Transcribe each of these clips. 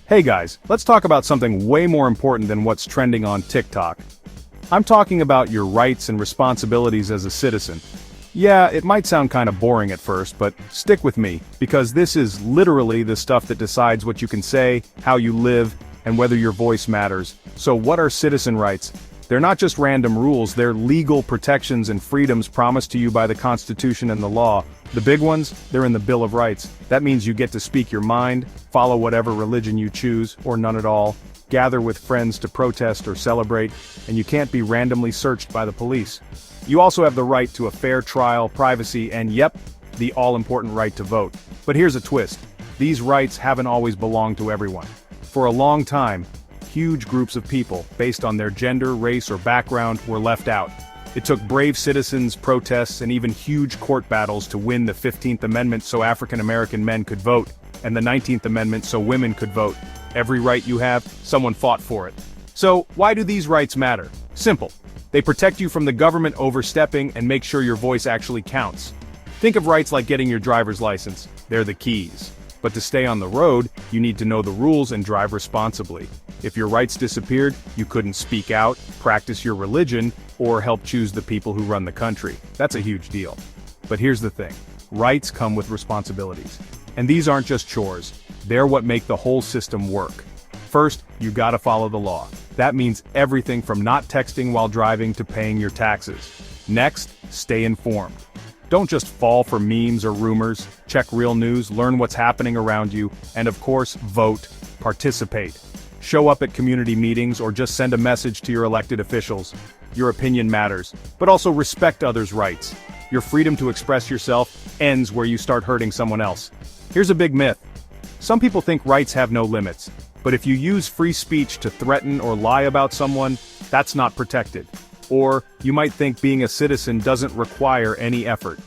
Hey guys, let's talk about something way more important than what's trending on TikTok. I'm talking about your rights and responsibilities as a citizen. Yeah, it might sound kind of boring at first, but stick with me, because this is literally the stuff that decides what you can say, how you live, and whether your voice matters. So what are citizen rights? They're not just random rules, they're legal protections and freedoms promised to you by the Constitution and the law. The big ones, they're in the Bill of Rights. That means you get to speak your mind, follow whatever religion you choose, or none at all, gather with friends to protest or celebrate, and you can't be randomly searched by the police. You also have the right to a fair trial, privacy, and yep, the all-important right to vote. But here's a twist. These rights haven't always belonged to everyone. For a long time, huge groups of people, based on their gender, race, or background, were left out. It took brave citizens, protests, and even huge court battles to win the 15th Amendment so African American men could vote, and the 19th Amendment so women could vote. Every right you have, someone fought for it. So, why do these rights matter? Simple. They protect you from the government overstepping and make sure your voice actually counts. Think of rights like getting your driver's license. They're the keys. But to stay on the road, you need to know the rules and drive responsibly. If your rights disappeared, you couldn't speak out, practice your religion, or help choose the people who run the country. That's a huge deal. But here's the thing. Rights come with responsibilities. And these aren't just chores. They're what make the whole system work. First, you gotta follow the law. That means everything from not texting while driving to paying your taxes. Next, stay informed. Don't just fall for memes or rumors, check real news, learn what's happening around you, and of course, vote, participate. Show up at community meetings or just send a message to your elected officials. Your opinion matters, but also respect others' rights. Your freedom to express yourself ends where you start hurting someone else. Here's a big myth. Some people think rights have no limits, but if you use free speech to threaten or lie about someone, that's not protected. Or, you might think being a citizen doesn't require any effort.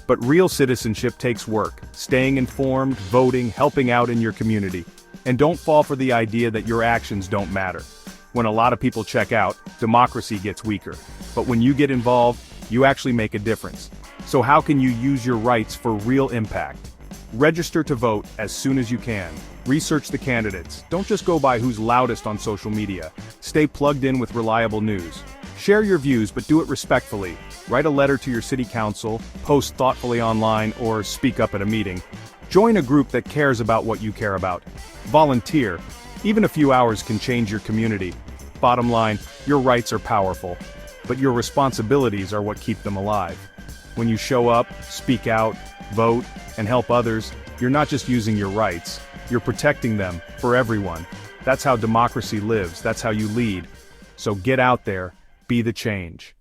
But real citizenship takes work, staying informed, voting, helping out in your community. And don't fall for the idea that your actions don't matter. When a lot of people check out, democracy gets weaker. But when you get involved, you actually make a difference. So how can you use your rights for real impact? Register to vote as soon as you can. Research the candidates. Don't just go by who's loudest on social media. Stay plugged in with reliable news. Share your views, but do it respectfully. Write a letter to your city council, post thoughtfully online, or speak up at a meeting. Join a group that cares about what you care about. Volunteer. Even a few hours can change your community. Bottom line, your rights are powerful, but your responsibilities are what keep them alive. When you show up, speak out, vote, and help others, you're not just using your rights, you're protecting them for everyone. That's how democracy lives, that's how you lead. So get out there, be the change.